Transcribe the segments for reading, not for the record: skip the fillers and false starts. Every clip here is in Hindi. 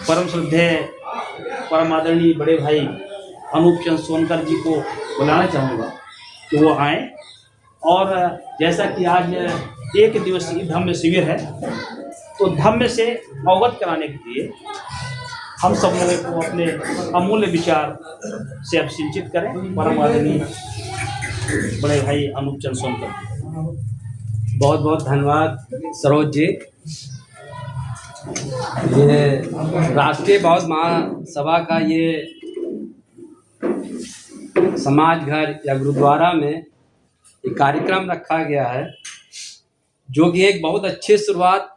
परम श्रद्धेय परम आदरणीय बड़े भाई अनूप चंद सोनकर जी को बुलाना चाहूँगा कि वो आए। और जैसा कि आज एक दिवसीय धम्म शिविर है, तो धम्म से अवगत कराने के लिए हम सब लोगों को अपने अमूल्य विचार से अब सिंचित करें। परम आदरणीय बड़े भाई अनूप चंद सोनकर। बहुत बहुत धन्यवाद सरोज जी। ये राष्ट्रीय बौद्ध महासभा का ये समाज घर या गुरुद्वारा में एक कार्यक्रम रखा गया है, जो कि एक बहुत अच्छी शुरुआत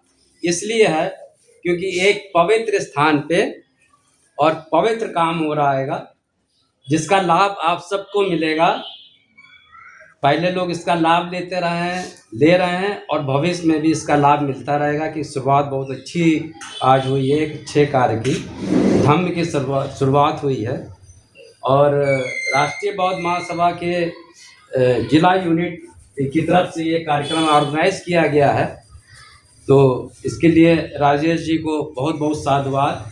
इसलिए है क्योंकि एक पवित्र स्थान पे और पवित्र काम हो रहा है, जिसका लाभ आप सबको मिलेगा। पहले लोग इसका लाभ ले रहे हैं और भविष्य में भी इसका लाभ मिलता रहेगा। कि शुरुआत बहुत अच्छी आज हुई है, एक अच्छे कार्य की धम्म की शुरुआत हुई है। और राष्ट्रीय बौद्ध महासभा के जिला यूनिट की तरफ से ये कार्यक्रम ऑर्गेनाइज किया गया है, तो इसके लिए राजेश जी को बहुत बहुत साधुवाद।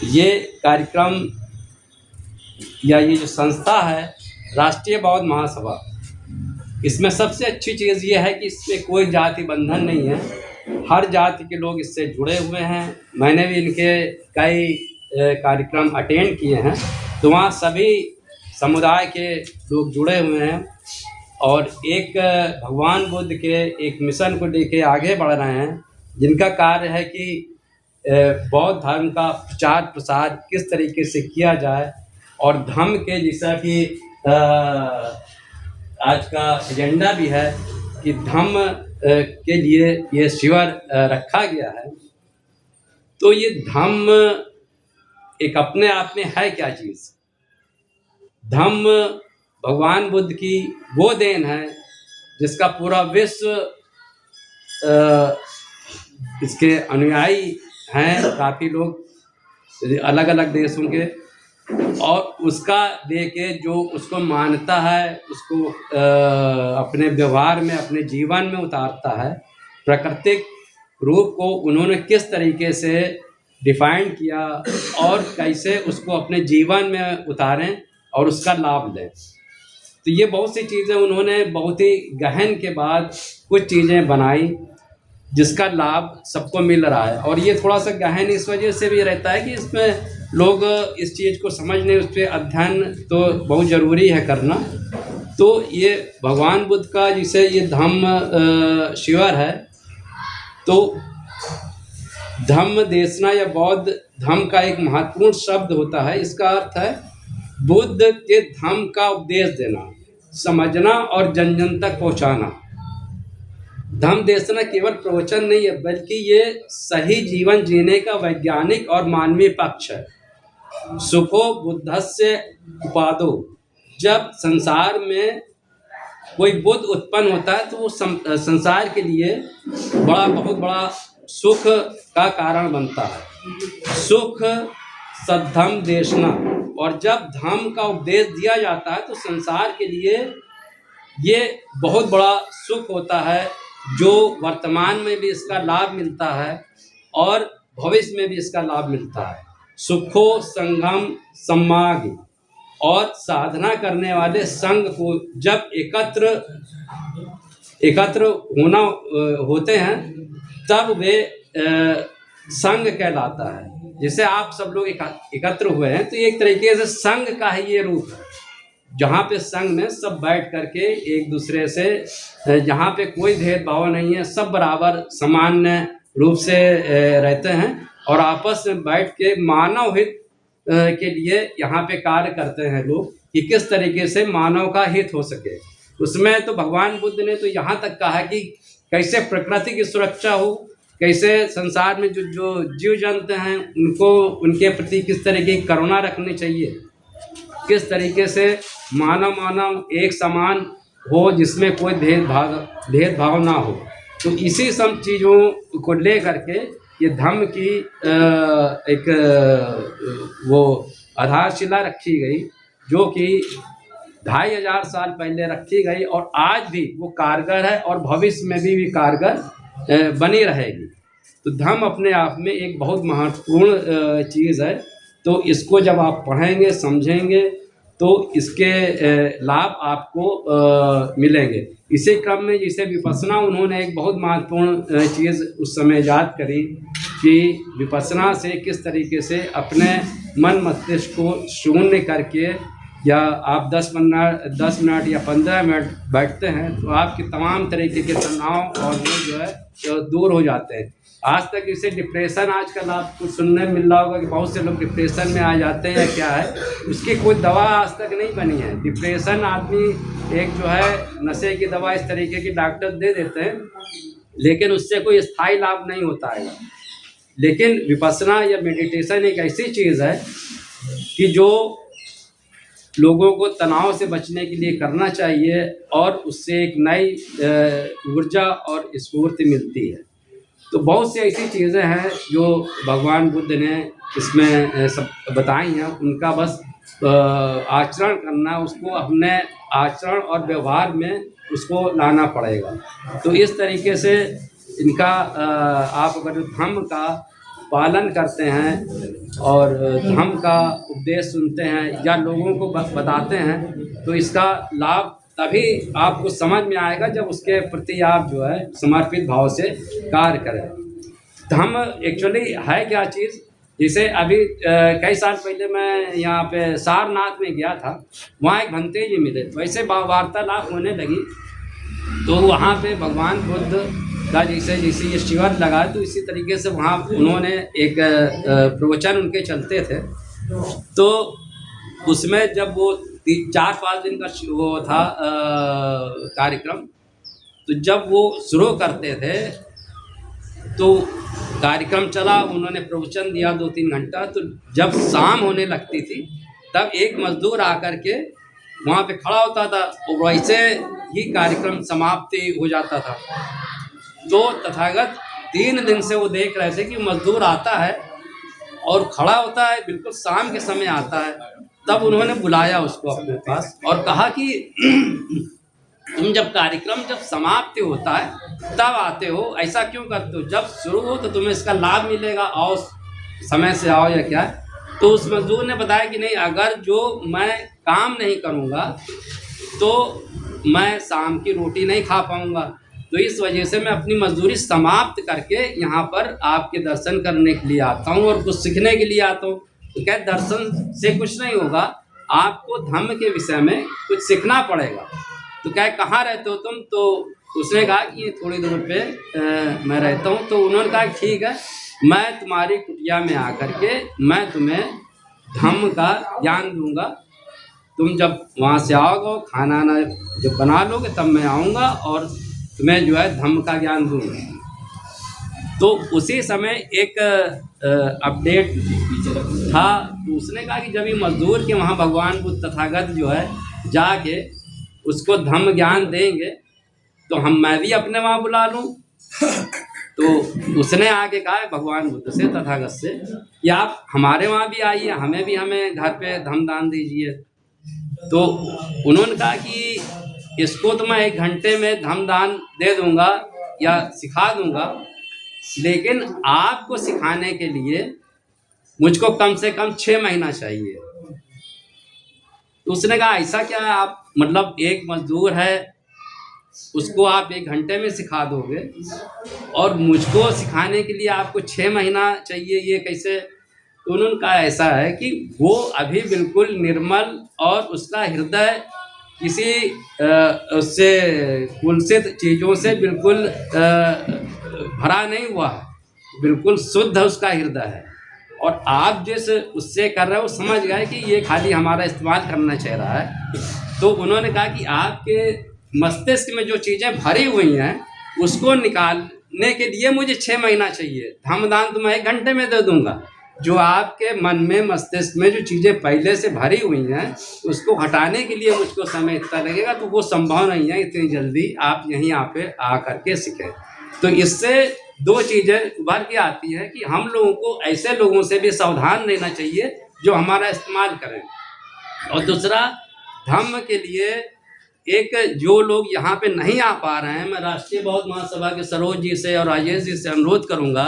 ये कार्यक्रम या ये जो संस्था है राष्ट्रीय बौद्ध महासभा, इसमें सबसे अच्छी चीज़ ये है कि इसमें कोई जाति बंधन नहीं है। हर जाति के लोग इससे जुड़े हुए हैं। मैंने भी इनके कई कार्यक्रम अटेंड किए हैं, तो वहाँ सभी समुदाय के लोग जुड़े हुए हैं और एक भगवान बुद्ध के एक मिशन को लेके आगे बढ़ रहे हैं, जिनका कार्य है कि बौद्ध धर्म का प्रचार प्रसार किस तरीके से किया जाए। और धम्म के जैसा कि आज का एजेंडा भी है कि धम्म के लिए ये शिविर रखा गया है। तो ये धम्म एक अपने आप में है क्या चीज़? धम्म भगवान बुद्ध की वो देन है जिसका पूरा विश्व इसके अनुयायी हैं, काफ़ी लोग अलग अलग देशों के, और उसका देके जो उसको मानता है उसको अपने व्यवहार में अपने जीवन में उतारता है। प्राकृतिक रूप को उन्होंने किस तरीके से डिफाइन किया और कैसे उसको अपने जीवन में उतारें और उसका लाभ लें। तो ये बहुत सी चीज़ें उन्होंने बहुत ही गहन के बाद कुछ चीज़ें बनाई जिसका लाभ सबको मिल रहा है। और ये थोड़ा सा गहन इस वजह से भी रहता है कि इसमें लोग इस चीज़ को समझने, उस पर अध्ययन तो बहुत ज़रूरी है करना। तो ये भगवान बुद्ध का जैसे ये धम्म शिविर है, तो धम्म देशना या बौद्ध धम्म का एक महत्वपूर्ण शब्द होता है। इसका अर्थ है बुद्ध के धम्म का उपदेश देना, समझना और जन जन तक पहुँचाना। धम्म देशना केवल प्रवचन नहीं है, बल्कि ये सही जीवन जीने का वैज्ञानिक और मानवीय पक्ष है। सुखो बुद्धस्य उपादो, जब संसार में कोई बुद्ध उत्पन्न होता है तो वो संसार के लिए बहुत बड़ा सुख का कारण बनता है। सुख सद्धम्म देशना, और जब धम्म का उपदेश दिया जाता है तो संसार के लिए ये बहुत बड़ा सुख होता है, जो वर्तमान में भी इसका लाभ मिलता है और भविष्य में भी इसका लाभ मिलता है। सुखो संगम सम्माग, और साधना करने वाले संघ को जब एकत्र होना होते हैं तब वे संघ कहलाता है। जैसे आप सब लोग एकत्र हुए हैं तो एक तरीके से संघ का ही ये रूप है, जहाँ पे संघ में सब बैठ करके एक दूसरे से, जहाँ पे कोई भेदभाव नहीं है, सब बराबर सामान्य रूप से रहते हैं और आपस में बैठ के मानव हित के लिए यहाँ पे कार्य करते हैं लोग, कि किस तरीके से मानव का हित हो सके। उसमें तो भगवान बुद्ध ने तो यहाँ तक कहा कि कैसे प्रकृति की सुरक्षा हो, कैसे संसार में जो जीव जंतु हैं उनको उनके प्रति किस तरीके की करुणा रखनी चाहिए, किस तरीके से मानव एक समान हो जिसमें कोई भेदभाव ना हो। तो इसी सब चीज़ों को ले करके ये धम्म की एक वो आधारशिला रखी गई, जो कि 2500 साल पहले रखी गई और आज भी वो कारगर है और भविष्य में भी कारगर बनी रहेगी। तो धम्म अपने आप में एक बहुत महत्वपूर्ण चीज़ है। तो इसको जब आप पढ़ेंगे, समझेंगे, तो इसके लाभ आपको मिलेंगे। इसी क्रम में जैसे विपස්සना, उन्होंने एक बहुत महत्वपूर्ण चीज़ उस समय याद करी कि विपස්සना से किस तरीके से अपने मन मस्तिष्क को शून्य करके, या आप 10 मिनट या 15 मिनट बैठते हैं तो आपके तमाम तरीके के तनाव और वो जो है दूर हो जाते हैं। आज तक इसे डिप्रेशन, आजकल आपको सुनने में मिल रहा होगा कि बहुत से लोग डिप्रेशन में आ जाते हैं, क्या है उसकी कोई दवा आज तक नहीं बनी है। डिप्रेशन आदमी एक जो है नशे की दवा इस तरीके की डॉक्टर दे देते हैं, लेकिन उससे कोई स्थायी लाभ नहीं होता है। लेकिन विपස්සना या मेडिटेशन एक ऐसी चीज़ है कि जो लोगों को तनाव से बचने के लिए करना चाहिए, और उससे एक नई ऊर्जा और स्फूर्ति मिलती है। तो बहुत सी ऐसी चीज़ें हैं जो भगवान बुद्ध ने इसमें सब बताई हैं, उनका बस आचरण करना, उसको अपने आचरण और व्यवहार में उसको लाना पड़ेगा। तो इस तरीके से इनका आप अगर धम्म का पालन करते हैं और धम्म का उपदेश सुनते हैं या लोगों को बताते हैं, तो इसका लाभ तभी आपको समझ में आएगा जब उसके प्रति आप जो है समर्पित भाव से कार्य करें। धम्म एक्चुअली है क्या चीज़? जैसे अभी कई साल पहले मैं यहाँ पे सारनाथ में गया था, वहाँ एक भंते जी मिले, तो ऐसे वार्तालाप होने लगी। तो वहाँ पे भगवान बुद्ध का जैसे ये शिविर लगा, तो इसी तरीके से वहाँ उन्होंने एक प्रवचन उनके चलते थे। तो उसमें जब वो 4-5 दिन का वो था कार्यक्रम, तो जब वो शुरू करते थे तो कार्यक्रम चला, उन्होंने प्रवचन दिया 2-3 घंटा। तो जब शाम होने लगती थी तब एक मजदूर आकर के वहाँ पे खड़ा होता था और वैसे ही कार्यक्रम समाप्ति हो जाता था। तो तथागत 3 दिन से वो देख रहे थे कि मजदूर आता है और खड़ा होता है, बिल्कुल शाम के समय आता है। तब उन्होंने बुलाया उसको अपने पास और कहा कि तुम जब कार्यक्रम जब समाप्ति होता है तब आते हो, ऐसा क्यों करते हो? जब शुरू हो तो तुम्हें इसका लाभ मिलेगा, आओ समय से आओ या क्या। तो उस मजदूर ने बताया कि नहीं, अगर जो मैं काम नहीं करूँगा तो मैं शाम की रोटी नहीं खा पाऊँगा, तो इस वजह से मैं अपनी मजदूरी समाप्त करके यहाँ पर आपके दर्शन करने के लिए आता हूँ और कुछ सीखने के लिए आता हूँ। तो क्या दर्शन से कुछ नहीं होगा, आपको धम्म के विषय में कुछ सीखना पड़ेगा। तो क्या कहाँ रहते हो तुम? तो उसने कहा कि थोड़ी दूर पे मैं रहता हूँ। तो उन्होंने कहा ठीक है, मैं तुम्हारी कुटिया में आकर के मैं तुम्हें धम्म का ज्ञान दूंगा। तुम जब वहाँ से आओगे, खाना ना जब बना लोगे, तब मैं आऊँगा और तुम्हें जो है धम्म का ज्ञान दूंगा। तो उसी समय एक अपडेट था। तो उसने कहा कि जब ये मजदूर के वहाँ भगवान बुद्ध तथागत जो है जाके उसको धम्म ज्ञान देंगे, तो मैं भी अपने वहाँ बुला लूँ। तो उसने आके कहा भगवान बुद्ध से, तथागत से, कि आप हमारे वहाँ भी आइए, हमें घर पे धम्म दान दीजिए। तो उन्होंने कहा कि इसको तो मैं 1 घंटे में धम्म दान दे दूँगा या सिखा दूँगा, लेकिन आपको सिखाने के लिए मुझको कम से कम 6 महीना चाहिए। तो उसने कहा ऐसा क्या है, आप मतलब एक मजदूर है उसको आप 1 घंटे में सिखा दोगे और मुझको सिखाने के लिए आपको 6 महीना चाहिए, ये कैसे? तो उन्होंने कहा ऐसा है कि वो अभी बिल्कुल निर्मल और उसका हृदय किसी उससे कुलसित चीज़ों से बिल्कुल भरा नहीं हुआ है, बिल्कुल शुद्ध उसका हृदय है। और आप जिस उससे कर रहे हो, समझ गए कि ये खाली हमारा इस्तेमाल करना चाह रहा है। तो उन्होंने कहा कि आपके मस्तिष्क में जो चीज़ें भरी हुई हैं उसको निकालने के लिए मुझे 6 महीना चाहिए। धम्मदान तो मैं 1 घंटे में दे दूंगा। जो आपके मन में मस्तिष्क में जो चीज़ें पहले से भरी हुई हैं उसको हटाने के लिए मुझको समय इतना लगेगा, तो वो संभव नहीं है इतनी जल्दी आप यहीं पे आ करके सीखें। तो इससे 2 चीज़ें उभर के आती हैं कि हम लोगों को ऐसे लोगों से भी सावधान रहना चाहिए जो हमारा इस्तेमाल करें, और दूसरा धम्म के लिए एक जो लोग यहाँ पे नहीं आ पा रहे हैं, मैं राष्ट्रीय बौद्ध महासभा के सरोज जी से और राजेश जी से अनुरोध करूँगा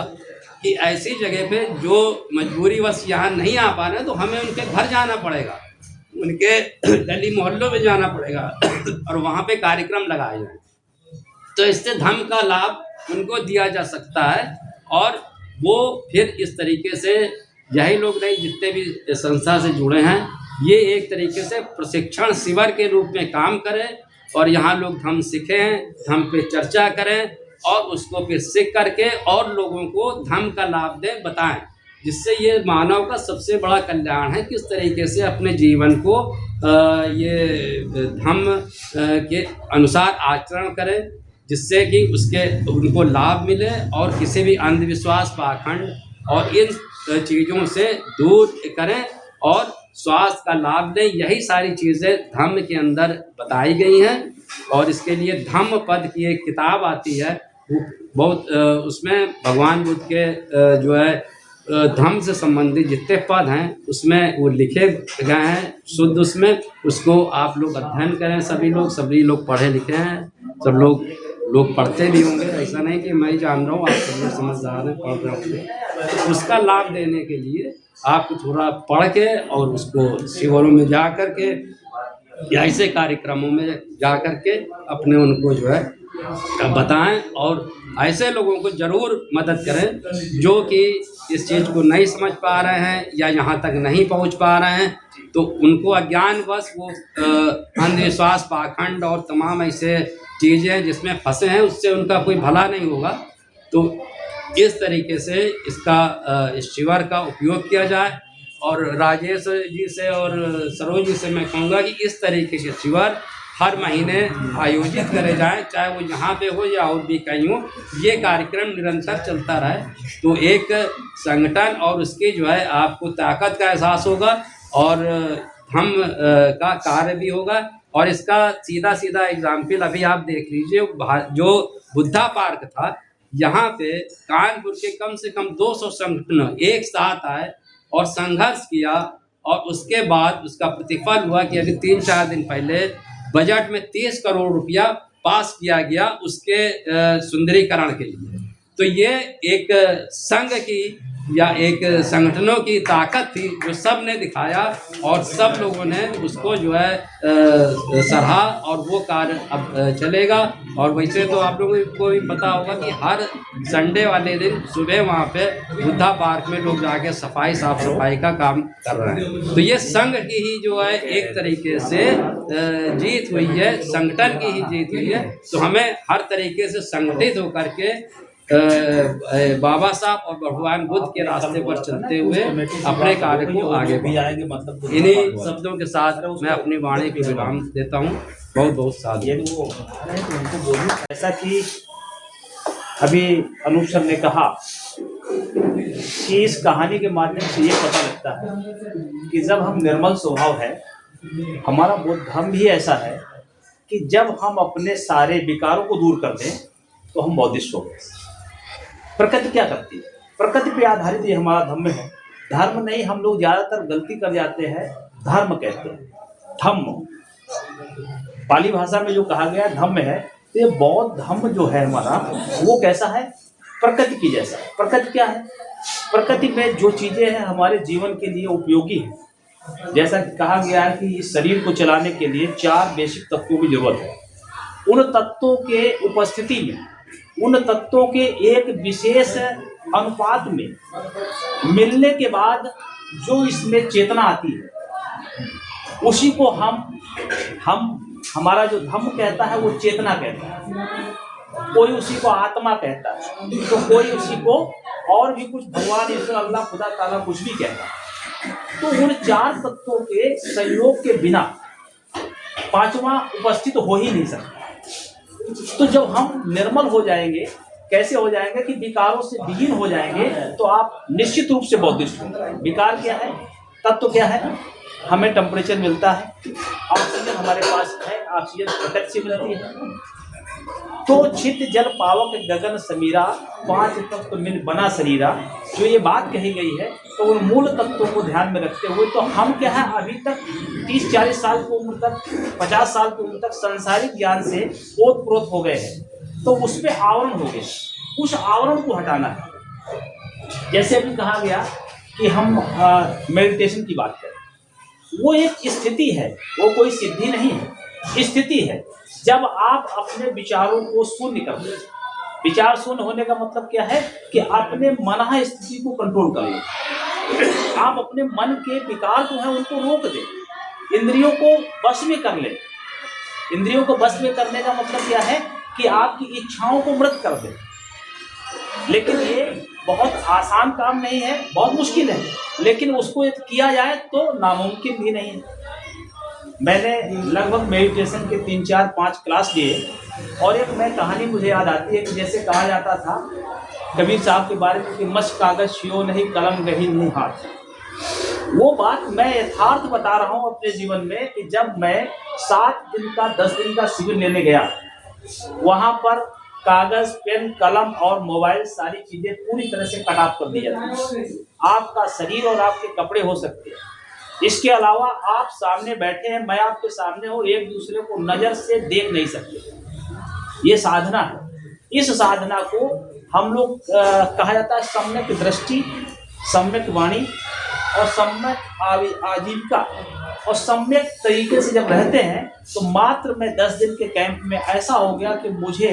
कि ऐसी जगह पे जो मजबूरीवश यहाँ नहीं आ पा रहे हैं तो हमें उनके घर जाना पड़ेगा, उनके गली मोहल्लों में जाना पड़ेगा और वहाँ पे कार्यक्रम लगाए जाए, तो इससे धम्म का लाभ उनको दिया जा सकता है। और वो फिर इस तरीके से यही लोग नहीं, जितने भी संस्था से जुड़े हैं, ये एक तरीके से प्रशिक्षण शिविर के रूप में काम करें और यहाँ लोग धम्म सीखें, धम्म पे चर्चा करें और उसको फिर सीख करके और लोगों को धम्म का लाभ दें, बताएं, जिससे ये मानव का सबसे बड़ा कल्याण है। किस तरीके से अपने जीवन को ये धम्म के अनुसार आचरण करें, जिससे कि उनको लाभ मिले और किसी भी अंधविश्वास, पाखंड और इन चीज़ों से दूर करें और स्वास्थ्य का लाभ दें। यही सारी चीज़ें धम्म के अंदर बताई गई हैं। और इसके लिए धम्म पद की एक किताब आती है, वो बहुत उसमें भगवान बुद्ध के जो है धम्म से संबंधित जितने पद हैं उसमें वो लिखे गए हैं शुद्ध, उसमें उसको आप लोग अध्ययन करें। सभी लोग पढ़े लिखे हैं, सब लोग पढ़ते भी होंगे, ऐसा नहीं कि मैं ही जान रहा हूँ, आप सब लोग समझदार हैं, पढ़ रहे होंगे। तो उसका लाभ देने के लिए आपको थोड़ा पढ़ के और उसको शिविरों में जा कर के या ऐसे कार्यक्रमों में जा कर के अपने उनको जो है बताएं और ऐसे लोगों को ज़रूर मदद करें जो कि इस चीज़ को नहीं समझ पा रहे हैं या यहाँ तक नहीं पहुँच पा रहे हैं, तो उनको अज्ञानवश वो अंधविश्वास, पाखंड और तमाम ऐसे चीज़ें जिसमें फंसे हैं, उससे उनका कोई भला नहीं होगा। तो इस तरीके से इस शिविर का उपयोग किया जाए। और राजेश जी से और सरोज जी से मैं कहूँगा कि इस तरीके के शिविर हर महीने आयोजित करे जाएं, चाहे वो यहाँ पे हो या और भी कहीं हो, ये कार्यक्रम निरंतर चलता रहे तो एक संगठन और उसकी जो है आपको ताकत का एहसास होगा और धम्म का कार्य भी होगा। और इसका सीधा एग्जाम्पल अभी आप देख लीजिए, जो बुद्धा पार्क था, यहाँ पे कानपुर के कम से कम 200 संगठन एक साथ आए और संघर्ष किया और उसके बाद उसका प्रतिफल हुआ कि अभी 3-4 दिन पहले बजट में 30 करोड़ रुपया पास किया गया उसके सुंदरीकरण के लिए। तो ये एक संघ की या एक संगठनों की ताकत थी जो सब ने दिखाया और सब लोगों ने उसको जो है सराहा और वो कार्य अब चलेगा। और वैसे तो आप लोगों को भी पता होगा कि हर संडे वाले दिन सुबह वहाँ पे बुद्धा पार्क में लोग जाके साफ सफाई का काम कर रहे हैं। तो ये संघ की ही जो है एक तरीके से जीत हुई है, संगठन की ही जीत हुई है। तो हमें हर तरीके से संगठित होकर के बाबा साहब और भगवान बुद्ध के रास्ते पर चलते हुए अपने कार्य को आगे बढ़ाएंगे। मतलब इन्हीं शब्दों के साथ मैं अपनी वाणी को विराम देता हूँ। बहुत बहुत साधुवाद। ऐसा कि अभी अनूप सर ने कहा कि इस कहानी के माध्यम से ये पता लगता है कि जब हम निर्मल स्वभाव है, हमारा बौद्ध धर्म भी ऐसा है कि जब हम अपने सारे विकारों को दूर कर दें तो हम बौद्धिस्ट हो गए। प्रकृति क्या करती है? प्रकृति पे आधारित ये हमारा धर्म है। धर्म नहीं, हम लोग ज़्यादातर गलती कर जाते हैं, धर्म कहते हैं। धम्म पाली भाषा में जो कहा गया धम्म है, तो ये बौद्ध धम्म जो है हमारा, वो कैसा है? प्रकृति की जैसा। प्रकृति क्या है? प्रकृति में जो चीज़ें हैं हमारे जीवन के लिए उपयोगी है। जैसा कि कहा गया है कि इस शरीर को चलाने के लिए 4 बेसिक तत्वों की जरूरत है। उन तत्वों के उपस्थिति में, उन तत्वों के एक विशेष अनुपात में मिलने के बाद जो इसमें चेतना आती है, उसी को हमारा जो धम्म कहता है वो चेतना कहता है। कोई उसी को आत्मा कहता है, तो कोई उसी को और भी कुछ भगवान, ईश्वर, अल्लाह, खुदा ताला कुछ भी कहता है। तो उन 4 तत्वों के सहयोग के बिना 5वां उपस्थित हो ही नहीं सकता। तो जब हम निर्मल हो जाएंगे, कैसे हो जाएंगे कि विकारों से विहीन हो जाएंगे, तो आप निश्चित रूप से बौद्धिस्ट होंगे। विकार क्या है? तत्व क्या है? हमें टेम्परेचर मिलता है, ऑक्सीजन हमारे पास है, ऑक्सीजन प्रकृति से मिलती है। तो छित जल पावक गगन समीरा, पांच तत्व मिल बना शरीरा। जो ये बात कही गई है तो उन मूल तत्वों को ध्यान में रखते हुए तो हम क्या है अभी तक 30-40 साल की उम्र तक, 50 साल की उम्र तक सांसारिक ज्ञान से ओतप्रोत हो गए हैं। तो उस पर आवरण हो गया, उस आवरण को हटाना है। जैसे अभी कहा गया कि हम मेडिटेशन की बात करें, वो एक स्थिति है, वो कोई सिद्धि नहीं है, स्थिति है। जब आप अपने विचारों को शून्य कर दें, विचार शून्य होने का मतलब क्या है कि अपने मन स्थिति को कंट्रोल कर लें, आप अपने मन के विकार जो है उनको रोक दें, इंद्रियों को वश में कर लें। इंद्रियों को वश में करने का मतलब क्या है कि आपकी इच्छाओं को मृत कर दें। लेकिन ये बहुत आसान काम नहीं है, बहुत मुश्किल है, लेकिन उसको किया जाए तो नामुमकिन भी नहीं है। मैंने लगभग मेडिटेशन के 3-4-5 क्लास लिए और एक मैं कहानी मुझे याद आती है कि जैसे कहा जाता था कबीर साहब के बारे में कि मश कागज शियो नहीं, कलम गही नहीं हाथ। वो बात मैं यथार्थ बता रहा हूँ अपने जीवन में कि जब मैं 7 दिन का 10 दिन का शिविर लेने गया, वहाँ पर कागज, पेन, कलम और मोबाइल सारी चीजें पूरी तरह से कट ऑफ कर दी जाती है। आपका शरीर और आपके कपड़े हो सकते हैं, इसके अलावा आप सामने बैठे हैं, मैं आपके सामने हूँ, एक दूसरे को नजर से देख नहीं सकते। ये साधना है। इस साधना को हम लोग कहा जाता है सम्यक दृष्टि, सम्यक वाणी और सम्यक आजीविका। और सम्यक तरीके से जब रहते हैं तो मात्र मैं 10 दिन के कैंप में ऐसा हो गया कि मुझे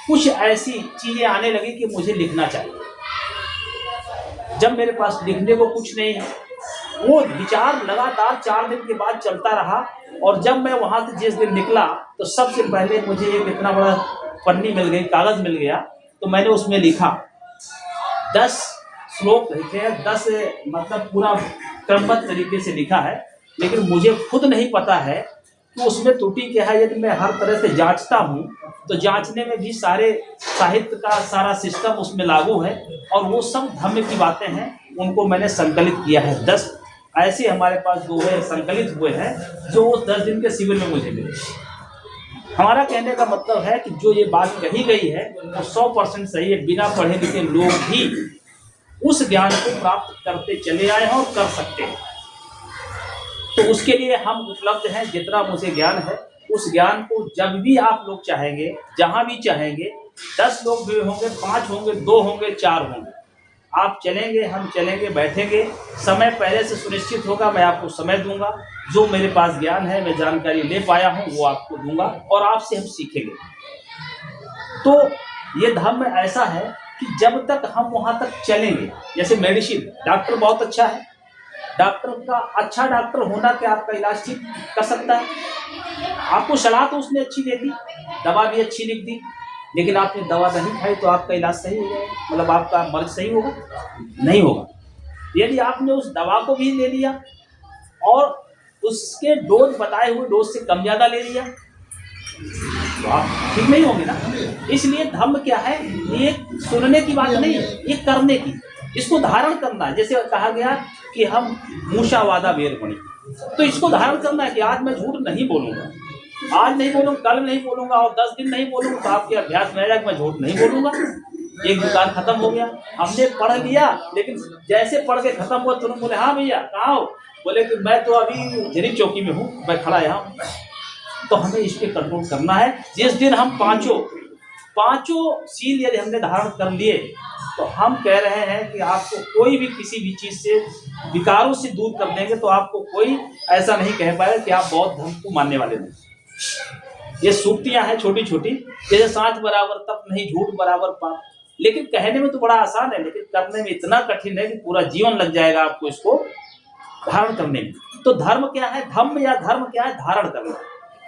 कुछ ऐसी चीजें आने लगी कि मुझे लिखना चाहिए। जब मेरे पास लिखने को कुछ नहीं है, वो विचार लगातार 4 दिन के बाद चलता रहा। और जब मैं वहां से जिस दिन निकला तो सबसे पहले मुझे एक इतना बड़ा पन्नी मिल गई, कागज मिल गया, तो मैंने उसमें लिखा 10 श्लोक लिखे हैं, 10 मतलब पूरा क्रमबद्ध तरीके से लिखा है। लेकिन मुझे खुद नहीं पता है कि उसमें त्रुटि क्या है। यदि मैं हर तरह से जांचता हूँ तो जांचने में भी सारे साहित्य का सारा सिस्टम उसमें लागू है और वो सब धम्म की बातें हैं, उनको मैंने संकलित किया है। 10 ऐसे हमारे पास दोहे संकलित हुए हैं जो उस 10 दिन के शिविर में मुझे मिले। हमारा कहने का मतलब है कि जो ये बात कही गई है वो 100% सही है। बिना पढ़े लिखे लोग भी उस ज्ञान को प्राप्त करते चले आए हैं और कर सकते हैं। तो उसके लिए हम उपलब्ध हैं। जितना मुझे ज्ञान है उस ज्ञान को जब भी आप लोग चाहेंगे, जहां भी चाहेंगे, 10 लोग भी होंगे, 5 होंगे, 2 होंगे, 4 होंगे, आप चलेंगे, हम चलेंगे, बैठेंगे। समय पहले से सुनिश्चित होगा, मैं आपको समय दूंगा, जो मेरे पास ज्ञान है, मैं जानकारी ले पाया हूं वो आपको दूंगा और आपसे हम सीखेंगे। तो ये धर्म ऐसा है कि जब तक हम वहां तक चलेंगे, जैसे मेडिसिन, डॉक्टर बहुत अच्छा है, डॉक्टर का अच्छा डॉक्टर होना क्या आपका इलाज ठीक कर सकता है? आपको सलाह तो उसने अच्छी दे दी, दवा भी अच्छी लिख दी, लेकिन आपने दवा नहीं खाई तो आपका इलाज सही हो जाएगा, मतलब आपका मर्ज सही होगा? नहीं होगा। यदि आपने उस दवा को भी ले लिया और उसके डोज, बताए हुए डोज से कम ज़्यादा ले लिया तो आप ठीक नहीं होंगे ना। इसलिए धम्म क्या है, ये सुनने की बात नहीं है, ये करने की, इसको धारण करना है। जैसे कहा गया कि हम मूषावादा वेर बनी, तो इसको धारण करना है कि आज मैं झूठ नहीं बोलूंगा, आज नहीं बोलूंगा, कल नहीं बोलूंगा और 10 दिन नहीं बोलूंगा, तो आपके अभ्यास में आएगा कि मैं झूठ नहीं बोलूंगा। एक दुकान खत्म हो गया, हमने पढ़ लिया, लेकिन जैसे पढ़ के खत्म हुआ तुरंत बोले हाँ भैया कहाँ हो? बोले कि मैं तो अभी झरी चौकी में हूँ, मैं खड़ा यहाँ हूँ। तो हमें इस पे कंट्रोल करना है। जिस दिन हम पांचों सील यदि हमने धारण कर लिए तो हम कह रहे हैं कि आपको कोई भी किसी भी चीज से, विकारों से दूर कर देंगे तो आपको कोई ऐसा नहीं कह पाएगा कि आप बौद्ध धर्म को मानने वाले नहीं। ये सूक्तियां हैं छोटी छोटी, जैसे सांच बराबर तप नहीं, झूठ बराबर पाप। लेकिन कहने में तो बड़ा आसान है, लेकिन करने में इतना कठिन है कि पूरा जीवन लग जाएगा आपको इसको धारण करने में। तो धर्म क्या है? धम्म या धर्म क्या है? धारण करना,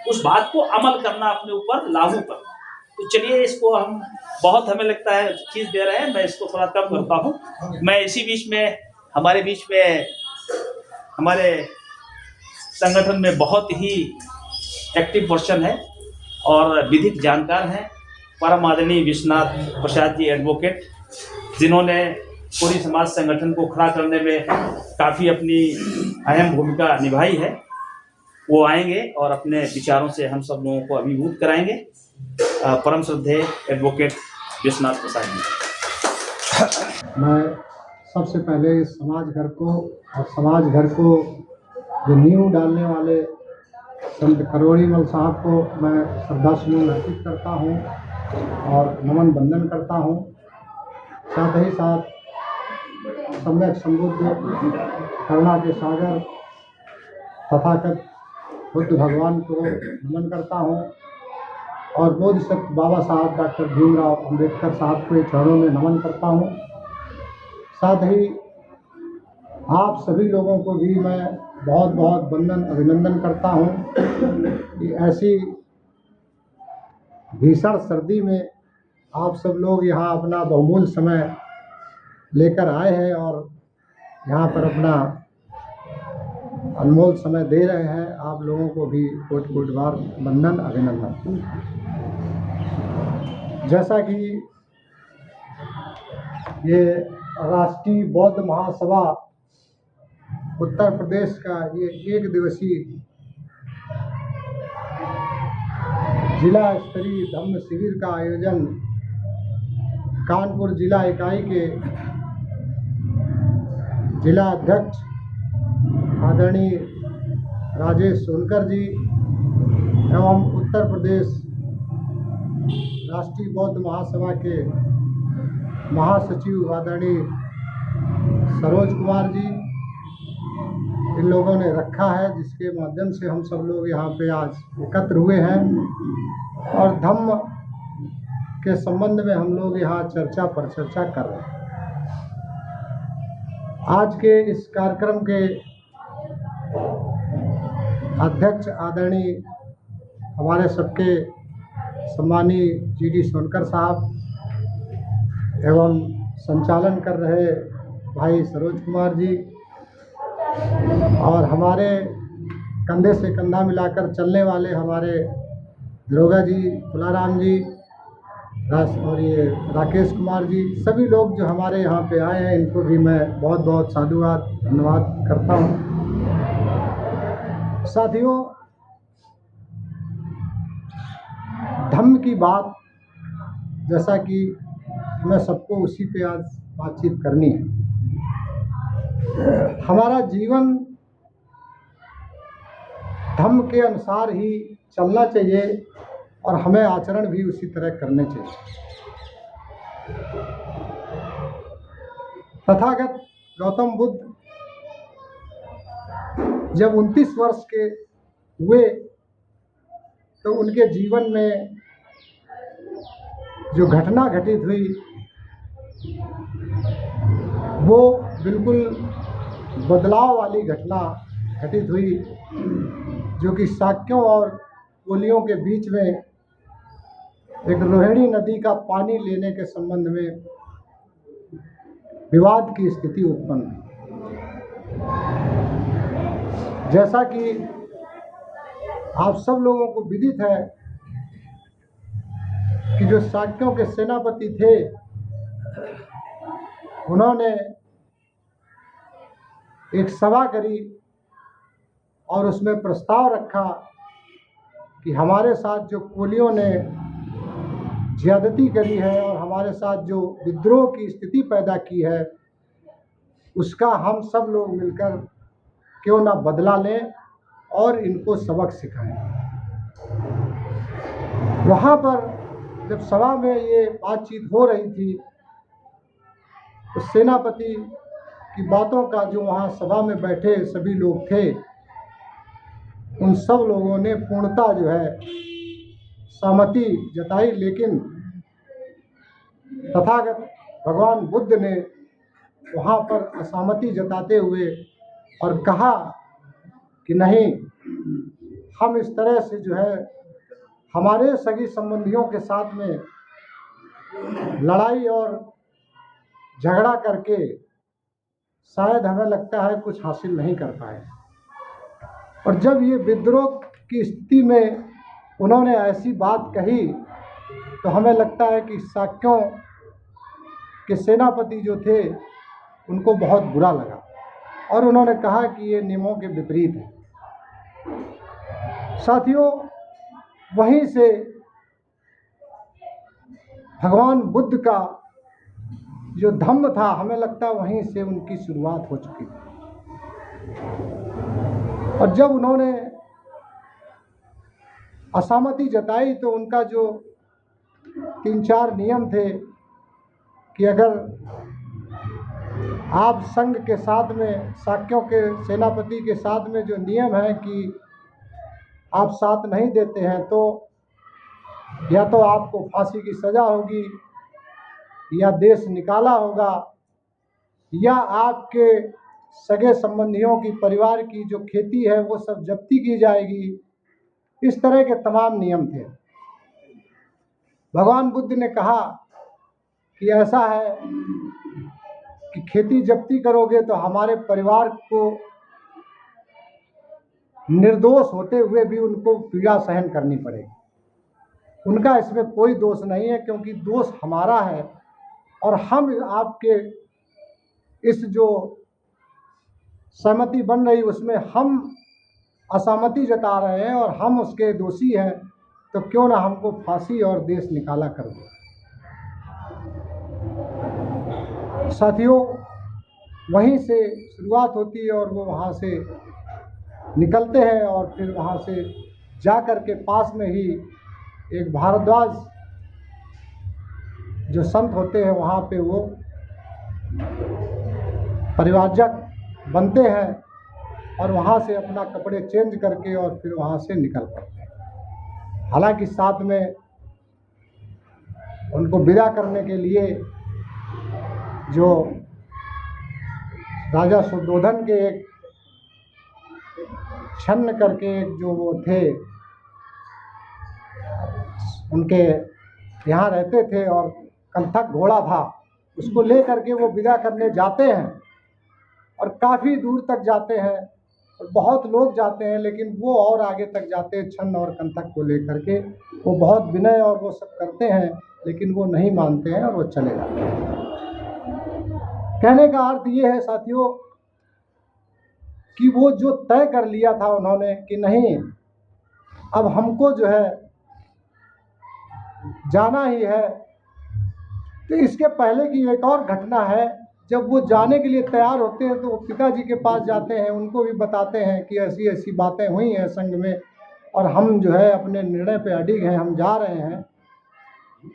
उस बात को अमल करना, अपने ऊपर लागू करना। तो चलिए, इसको हम बहुत, हमें लगता है चीज दे रहे हैं, मैं इसको थोड़ा कम करता हूँ। मैं इसी बीच में, हमारे बीच में, हमारे संगठन में बहुत ही एक्टिव पर्सन है और विधिक जानकार हैं, परम आदरणीय विश्वनाथ प्रसाद जी एडवोकेट, जिन्होंने पूरी समाज संगठन को खड़ा करने में काफ़ी अपनी अहम भूमिका निभाई है। वो आएंगे और अपने विचारों से हम सब लोगों को अभिभूत कराएंगे। परम श्रद्धेय एडवोकेट विश्वनाथ प्रसाद जी। मैं सबसे पहले इस समाज घर को और समाज घर को जो नींव डालने वाले संत करोड़ीमल साहब को मैं श्रद्धासुमन अर्पित करता हूँ और नमन वंदन करता हूँ। साथ ही साथ सम्यक संबुद्ध करुणा के सागर तथागत बुद्ध भगवान को नमन करता हूँ और बोधिसत्व बाबा साहब डॉक्टर भीमराव अंबेडकर साहब के चरणों में नमन करता हूँ। साथ ही आप सभी लोगों को भी मैं बहुत बहुत वंदन अभिनंदन करता हूँ कि ऐसी भीषण सर्दी में आप सब लोग यहाँ अपना बहुमूल्य समय लेकर आए हैं और यहाँ पर अपना अनमोल समय दे रहे हैं। आप लोगों को भी कोटि कोटि बार वंदन अभिनंदन। जैसा कि ये राष्ट्रीय बौद्ध महासभा उत्तर प्रदेश का ये एक दिवसीय जिला स्तरीय धम्म शिविर का आयोजन कानपुर जिला इकाई के जिला अध्यक्ष आदरणीय राजेश सोनकर जी एवं उत्तर प्रदेश राष्ट्रीय बौद्ध महासभा के महासचिव आदरणीय सरोज कुमार जी, इन लोगों ने रखा है, जिसके माध्यम से हम सब लोग यहाँ पे आज एकत्र हुए हैं और धम्म के संबंध में हम लोग यहाँ चर्चा पर चर्चा कर रहे हैं। आज के इस कार्यक्रम के अध्यक्ष आदरणीय हमारे सबके सम्मानीय जी.डी. सोनकर साहब एवं संचालन कर रहे भाई सरोज कुमार जी और हमारे कंधे से कंधा मिलाकर चलने वाले हमारे दरोगा जी, तुलाराम जी और ये राकेश कुमार जी, सभी लोग जो हमारे यहाँ पे आए हैं, इनको भी मैं बहुत बहुत साधुवाद धन्यवाद करता हूँ। साथियों, धम्म की बात जैसा कि मैं सबको उसी पे आज बातचीत करनी है। हमारा जीवन धम्म के अनुसार ही चलना चाहिए और हमें आचरण भी उसी तरह करने चाहिए। तथागत गौतम बुद्ध जब 29 वर्ष के हुए तो उनके जीवन में जो घटना घटित हुई वो बिल्कुल बदलाव वाली घटना घटित हुई, जो कि शाक्यों और कोलियों के बीच में एक रोहिणी नदी का पानी लेने के संबंध में विवाद की स्थिति उत्पन्न हुई। जैसा कि आप सब लोगों को विदित है कि जो शाक्यों के सेनापति थे, उन्होंने एक सभा करी और उसमें प्रस्ताव रखा कि हमारे साथ जो कोलियों ने ज्यादती करी है और हमारे साथ जो विद्रोह की स्थिति पैदा की है, उसका हम सब लोग मिलकर क्यों ना बदला लें और इनको सबक सिखाएं। वहाँ पर जब सभा में ये बातचीत हो रही थी तो सेनापति की बातों का जो वहाँ सभा में बैठे सभी लोग थे, उन सब लोगों ने पूर्णतः जो है सहमति जताई, लेकिन तथागत भगवान बुद्ध ने वहाँ पर असहमति जताते हुए और कहा कि नहीं, हम इस तरह से जो है हमारे सगी संबंधियों के साथ में लड़ाई और झगड़ा करके शायद हमें लगता है कुछ हासिल नहीं कर पाए। और जब ये विद्रोह की स्थिति में उन्होंने ऐसी बात कही तो हमें लगता है कि शाक्यों के सेनापति जो थे उनको बहुत बुरा लगा और उन्होंने कहा कि ये नियमों के विपरीत है। साथियों, वहीं से भगवान बुद्ध का जो धम्म था, हमें लगता है वहीं से उनकी शुरुआत हो चुकी थी। और जब उन्होंने असहमति जताई तो उनका जो 3-4 नियम थे कि अगर आप संघ के साथ में, शाक्यों के सेनापति के साथ में जो नियम है कि आप साथ नहीं देते हैं तो या तो आपको फांसी की सज़ा होगी, या देश निकाला होगा, या आपके सगे संबंधियों की, परिवार की जो खेती है वो सब जब्ती की जाएगी। इस तरह के तमाम नियम थे। भगवान बुद्ध ने कहा कि ऐसा है कि खेती जब्ती करोगे तो हमारे परिवार को निर्दोष होते हुए भी उनको पीड़ा सहन करनी पड़ेगी। उनका इसमें कोई दोष नहीं है, क्योंकि दोष हमारा है और हम आपके इस जो सहमति बन रही उसमें हम असहमति जता रहे हैं और हम उसके दोषी हैं, तो क्यों ना हमको फांसी और देश निकाला कर दो। साथियों, वहीं से शुरुआत होती है और वो वहाँ से निकलते हैं और फिर वहाँ से जा कर के पास में ही एक भारद्वाज जो संत होते हैं वहाँ पे वो परिव्राजक बनते हैं और वहाँ से अपना कपड़े चेंज करके और फिर वहाँ से निकल पड़ते हैं। हालांकि साथ में उनको विदा करने के लिए जो राजा शुद्धोधन के एक छन्न करके एक जो वो थे, उनके यहाँ रहते थे और कंथक घोड़ा था, उसको ले करके वो विदा करने जाते हैं और काफ़ी दूर तक जाते हैं और बहुत लोग जाते हैं, लेकिन वो और आगे तक जाते हैं छन्न और कंथक को लेकर के। वो बहुत विनय और वो सब करते हैं, लेकिन वो नहीं मानते हैं और वो चले जाते हैं। कहने का अर्थ ये है साथियों कि वो जो तय कर लिया था उन्होंने कि नहीं, अब हमको जो है जाना ही है। तो इसके पहले की एक और घटना है, जब वो जाने के लिए तैयार होते हैं तो वो पिताजी के पास जाते हैं, उनको भी बताते हैं कि ऐसी ऐसी बातें हुई हैं संघ में और हम जो है अपने निर्णय पे अडिग हैं, हम जा रहे हैं।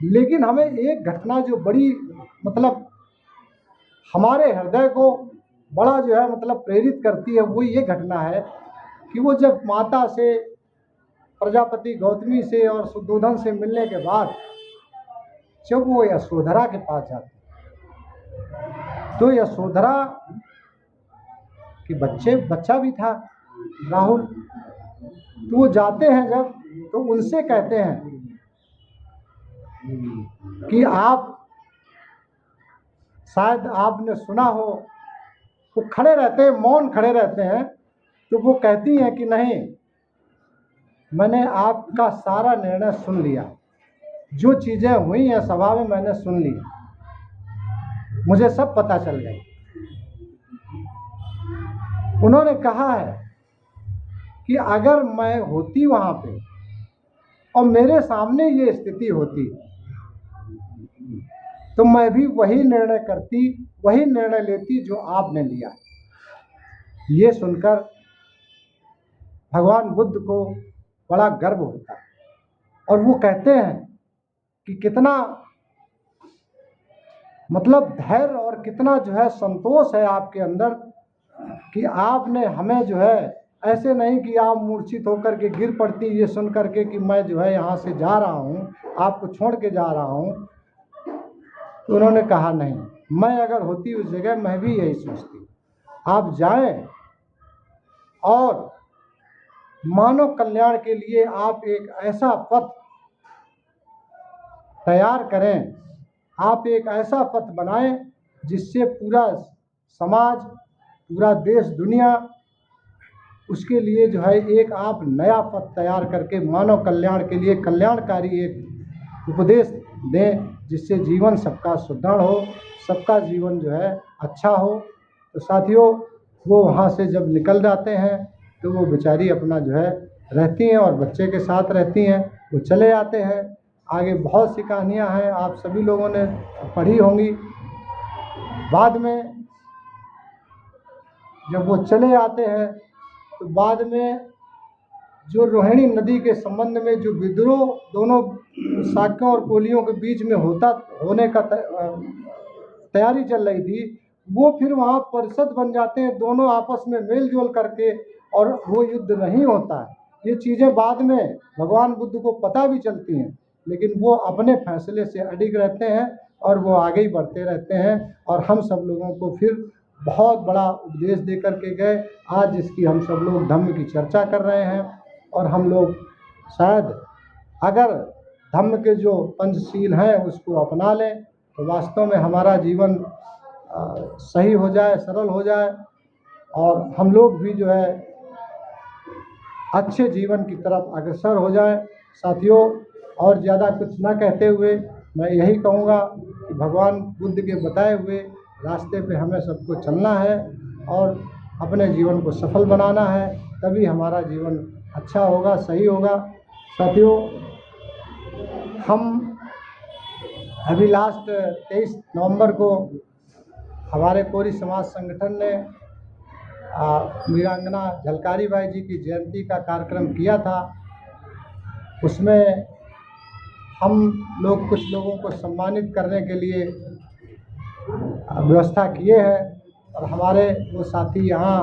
लेकिन हमें एक घटना जो बड़ी मतलब हमारे हृदय को बड़ा जो है मतलब प्रेरित करती है, वो ये घटना है कि वो जब माता से, प्रजापति गौतमी से और शुद्धोधन से मिलने के बाद जब वो यशोधरा के पास जाते तो यशोधरा के बच्चा भी था राहुल। तो वो जाते हैं जब, तो उनसे कहते हैं कि आप, शायद आपने सुना हो, वो खड़े रहते हैं, मौन खड़े रहते हैं। तो वो कहती हैं कि नहीं, मैंने आपका सारा निर्णय सुन लिया, जो चीज़ें हुई हैं सभा में मैंने सुन ली, मुझे सब पता चल गई। उन्होंने कहा है कि अगर मैं होती वहाँ पे और मेरे सामने ये स्थिति होती तो मैं भी वही निर्णय करती, वही निर्णय लेती जो आपने लिया। ये सुनकर भगवान बुद्ध को बड़ा गर्व होता है और वो कहते हैं कि कितना मतलब धैर्य और कितना जो है संतोष है आपके अंदर कि आपने हमें जो है ऐसे नहीं कि आप मूर्छित होकर के गिर पड़ती ये सुन करके कि मैं जो है यहाँ से जा रहा हूँ, आपको छोड़ के जा रहा हूँ। तो उन्होंने कहा नहीं, मैं अगर होती उस जगह मैं भी यही सोचती, आप जाएं और मानव कल्याण के लिए आप एक ऐसा पथ तैयार करें, आप एक ऐसा पथ बनाएं जिससे पूरा समाज, पूरा देश, दुनिया उसके लिए जो है एक आप नया पथ तैयार करके मानव कल्याण के लिए कल्याणकारी एक उपदेश दें, जिससे जीवन सबका सुदृढ़ हो, सबका जीवन जो है अच्छा हो। तो साथियों, वो वहाँ से जब निकल जाते हैं तो वो बेचारी अपना जो है रहती हैं और बच्चे के साथ रहती हैं। वो चले आते हैं आगे बहुत सी कहानियाँ हैं, आप सभी लोगों ने पढ़ी होंगी। बाद में जब वो चले आते हैं तो बाद में जो रोहिणी नदी के संबंध में जो विद्रोह दोनों शाक्यों और कोलियों के बीच में होने का तैयारी चल रही थी, वो फिर वहाँ परिषद बन जाते हैं दोनों आपस में मेल जोल करके, और वो युद्ध नहीं होता है। ये चीज़ें बाद में भगवान बुद्ध को पता भी चलती हैं, लेकिन वो अपने फैसले से अडिग रहते हैं और वो आगे ही बढ़ते रहते हैं, और हम सब लोगों को फिर बहुत बड़ा उपदेश दे करके गए। आज जिसकी हम सब लोग धम्म की चर्चा कर रहे हैं, और हम लोग शायद अगर धम्म के जो पंचशील हैं उसको अपना लें तो वास्तव में हमारा जीवन सही हो जाए, सरल हो जाए, और हम लोग भी जो है अच्छे जीवन की तरफ अग्रसर हो जाए। साथियों, और ज़्यादा कुछ ना कहते हुए मैं यही कहूँगा कि भगवान बुद्ध के बताए हुए रास्ते पे हमें सबको चलना है और अपने जीवन को सफल बनाना है, तभी हमारा जीवन अच्छा होगा, सही होगा। साथियों, हम अभी लास्ट 23 नवंबर को हमारे कोरी समाज संगठन ने वीरांगना झलकारी बाई जी की जयंती का कार्यक्रम किया था। उसमें हम लोग कुछ लोगों को सम्मानित करने के लिए व्यवस्था किए हैं, और हमारे वो साथी यहाँ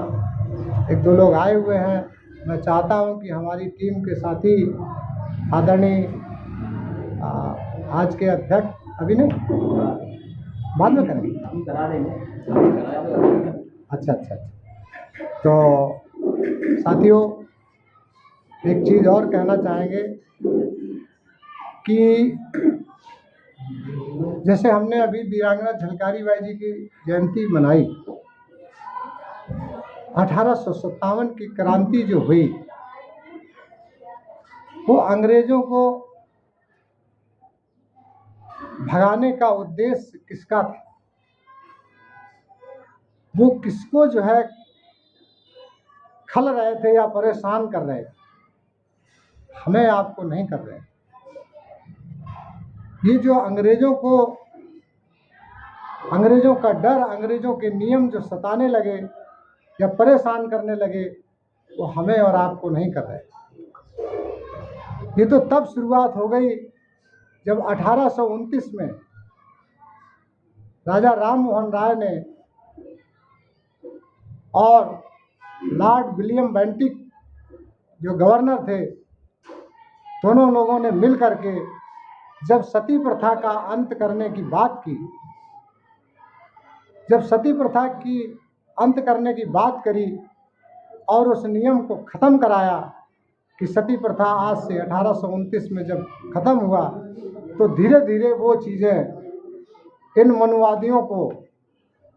1-2 लोग आए हुए हैं। मैं चाहता हूँ कि हमारी टीम के साथी आदरणीय आज के अध्यक्ष, अभी नहीं, बाद में करेंगे, करा देंगे। अच्छा। तो साथियों, एक चीज़ और कहना चाहेंगे कि जैसे हमने अभी वीरांगना झलकारी बाई जी की जयंती मनाई, 1857 की क्रांति जो हुई वो अंग्रेजों को भगाने का उद्देश्य किसका था, वो किसको जो है खल रहे थे या परेशान कर रहे थे, हमें आपको नहीं कर रहे। ये जो अंग्रेजों का डर, अंग्रेजों के नियम जो सताने लगे या परेशान करने लगे, वो हमें और आपको नहीं कर रहे। ये तो तब शुरुआत हो गई जब 1829 में राजा राम मोहन राय ने और लॉर्ड विलियम बेंटिक जो गवर्नर थे, दोनों लोगों ने मिल करके जब सती प्रथा का अंत करने की बात की, जब सती प्रथा की अंत करने की बात करी और उस नियम को ख़त्म कराया कि सती प्रथा आज से 1829 में जब ख़त्म हुआ, तो धीरे धीरे वो चीज़ें इन मनुवादियों को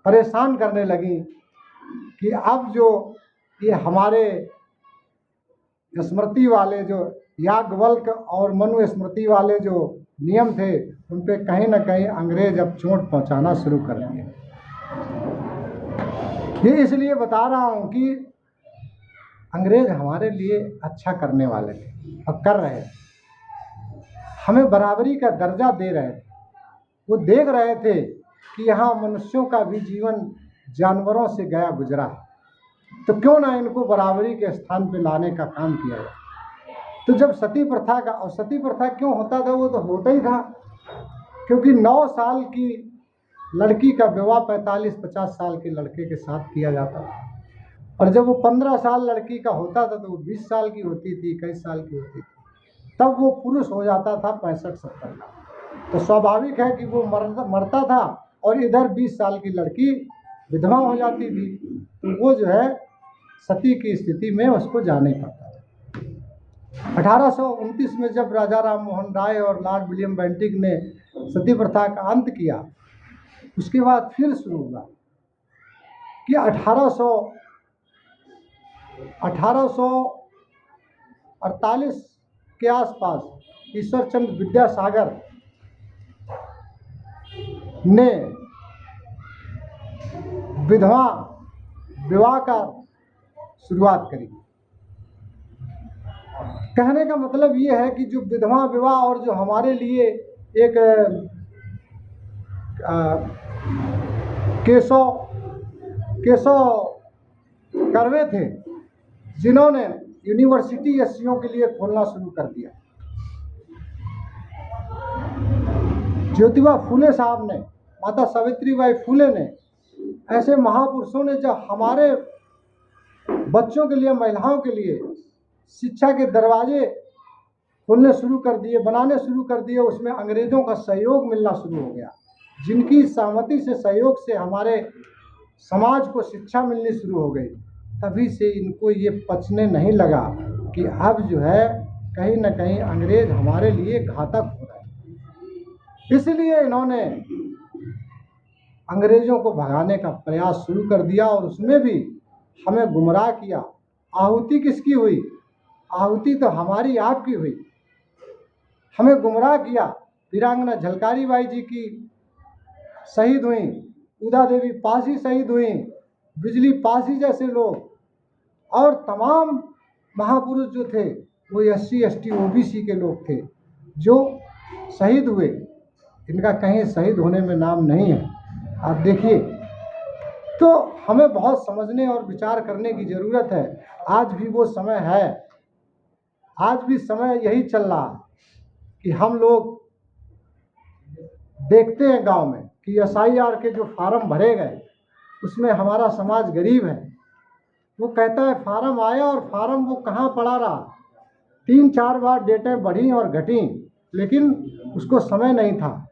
परेशान करने लगी कि अब जो ये हमारे स्मृति वाले जो याज्ञवल्क्य और मनु स्मृति वाले जो नियम थे, उन पे कहीं ना कहीं अंग्रेज अब चोट पहुंचाना शुरू कर दिए। ये इसलिए बता रहा हूँ कि अंग्रेज हमारे लिए अच्छा करने वाले थे और कर रहे थे, हमें बराबरी का दर्जा दे रहे थे। वो देख रहे थे कि यहाँ मनुष्यों का भी जीवन जानवरों से गया गुजरा है, तो क्यों ना इनको बराबरी के स्थान पे लाने का काम किया जाए। तो जब सती प्रथा का, और सती प्रथा क्यों होता था, वो तो होता ही था क्योंकि 9 साल की लड़की का विवाह 45-50 साल के लड़के के साथ किया जाता था, और जब वो 15 साल लड़की का होता था तो वो 20 साल की होती थी, 21 साल की होती थी, तब वो पुरुष हो जाता था 65-70 का। तो स्वाभाविक है कि वो मरता था और इधर 20 साल की लड़की विधवा हो जाती थी, तो वो जो है सती की स्थिति में उसको जाना ही पड़ता था। 1829 में जब राजा राम मोहन राय और लॉर्ड विलियम बेंटिक ने सती प्रथा का अंत किया, उसके बाद फिर शुरू हुआ कि 1848 के आसपास ईश्वरचंद्र विद्यासागर ने विधवा विवाह का शुरुआत करी। कहने का मतलब ये है कि जो विधवा विवाह और जो हमारे लिए एक केशव कर्वे थे, जिन्होंने यूनिवर्सिटी एससीओ के लिए खोलना शुरू कर दिया। ज्योतिबा फूले साहब ने, माता सावित्रीबाई फूले ने, ऐसे महापुरुषों ने जब हमारे बच्चों के लिए, महिलाओं के लिए शिक्षा के दरवाजे खोलने शुरू कर दिए, बनाने शुरू कर दिए, उसमें अंग्रेज़ों का सहयोग मिलना शुरू हो गया, जिनकी सहमति से, सहयोग से हमारे समाज को शिक्षा मिलनी शुरू हो गई। तभी से इनको ये पचने नहीं लगा कि अब जो है कहीं न कहीं अंग्रेज़ हमारे लिए घातक हो रहे हैं। इसलिए इन्होंने अंग्रेज़ों को भगाने का प्रयास शुरू कर दिया और उसमें भी हमें गुमराह किया। आहुति किसकी हुई? आहुति तो हमारी आपकी हुई। हमें गुमराह किया। वीरांगना झलकारी बाई जी की शहीद हुई, उदा देवी पासी शहीद हुई, बिजली पासी जैसे लोग और तमाम महापुरुष जो थे वो SC ST OBC के लोग थे जो शहीद हुए। इनका कहीं शहीद होने में नाम नहीं है। आप देखिए, तो हमें बहुत समझने और विचार करने की ज़रूरत है। आज भी वो समय है, आज भी समय यही चल रहा है कि हम लोग देखते हैं गांव में कि SIR के जो फार्म भरे गए उसमें हमारा समाज गरीब है। वो कहता है फार्म आया और फार्म वो कहाँ पड़ा रहा, 3-4 बार डेटें बढ़ी और घटी, लेकिन उसको समय नहीं था,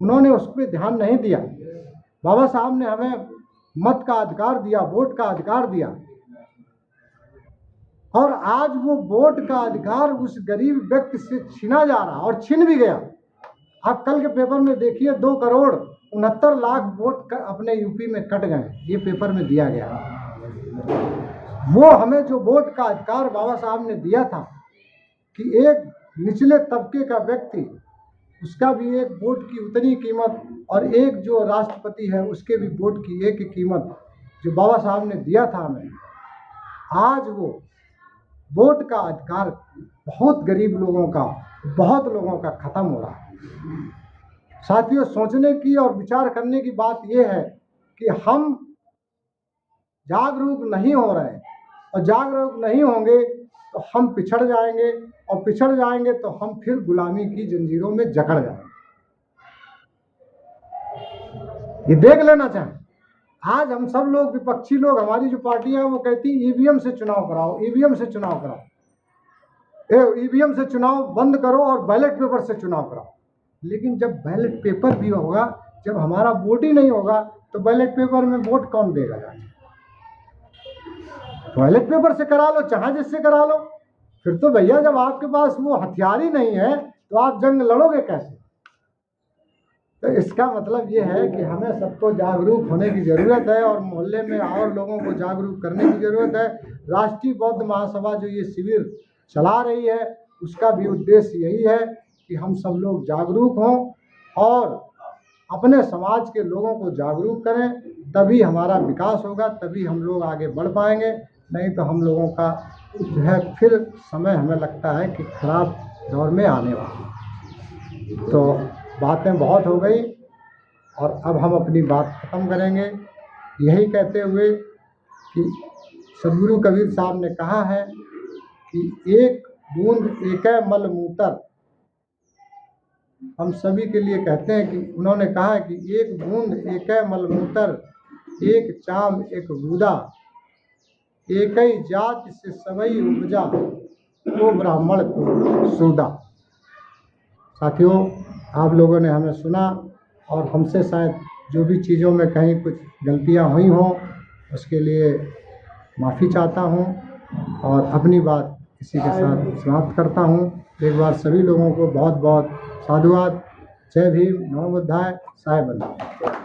उन्होंने उस पर ध्यान नहीं दिया। बाबा साहब ने हमें मत का अधिकार दिया, वोट का अधिकार दिया, और आज वो वोट का अधिकार उस गरीब व्यक्ति से छीना जा रहा और छीन भी गया। आप कल के पेपर में देखिए 2,69,00,000 वोट अपने यूपी में कट गए, ये पेपर में दिया गया। वो हमें जो वोट का अधिकार बाबा साहब ने दिया था कि एक निचले तबके का व्यक्ति, उसका भी एक वोट की उतनी कीमत, और एक जो राष्ट्रपति है उसके भी वोट की एक कीमत जो बाबा साहब ने दिया था हमें, आज वो वोट का अधिकार बहुत गरीब लोगों का, बहुत लोगों का ख़त्म हो रहा है। साथियों, सोचने की और विचार करने की बात यह है कि हम जागरूक नहीं हो रहे हैं, और जागरूक नहीं होंगे तो हम पिछड़ जाएंगे, और पिछड़ जाएंगे तो हम फिर गुलामी की जंजीरों में जकड़ जाएंगे। ये देख लेना चाहें। आज हम सब लोग, विपक्षी लोग, हमारी जो पार्टियां हैं वो कहती EVM से चुनाव कराओ, EVM से चुनाव कराओ, EVM से चुनाव बंद करो और बैलेट पेपर से चुनाव कराओ। लेकिन जब बैलेट पेपर भी होगा, जब हमारा वोट ही नहीं होगा, तो बैलेट पेपर में वोट कौन देगा जाके? बैलेट पेपर से करा लो, चाहे जिससे करा लो। फिर तो भैया जब आपके पास वो हथियार ही नहीं है तो आप जंग लड़ोगे कैसे? तो इसका मतलब ये है कि हमें सबको जागरूक होने की ज़रूरत है, और मोहल्ले में और लोगों को जागरूक करने की ज़रूरत है। राष्ट्रीय बौद्ध महासभा जो ये शिविर चला रही है, उसका भी उद्देश्य यही है कि हम सब लोग जागरूक हों और अपने समाज के लोगों को जागरूक करें, तभी हमारा विकास होगा, तभी हम लोग आगे बढ़ पाएंगे। नहीं तो हम लोगों का जो है फिर समय हमें लगता है कि खराब दौर में आने वाला। तो बातें बहुत हो गई और अब हम अपनी बात ख़त्म करेंगे यही कहते हुए कि सदगुरु कबीर साहब ने कहा है कि एक बूंद एकै मल मूतर। हम सभी के लिए कहते हैं कि उन्होंने कहा है कि एक बूंद एकै मल मूतर, एक चाम एक बूदा, एकई जाति से सबई उपजा, तो ब्राह्मण को सूदा। साथियों, आप लोगों ने हमें सुना और हमसे शायद जो भी चीज़ों में कहीं कुछ गलतियां हुई हों उसके लिए माफ़ी चाहता हूं, और अपनी बात इसी के साथ समाप्त करता हूं। एक बार सभी लोगों को बहुत बहुत साधुवाद। जय भीम, नमो बुद्धाय, साई बंधु।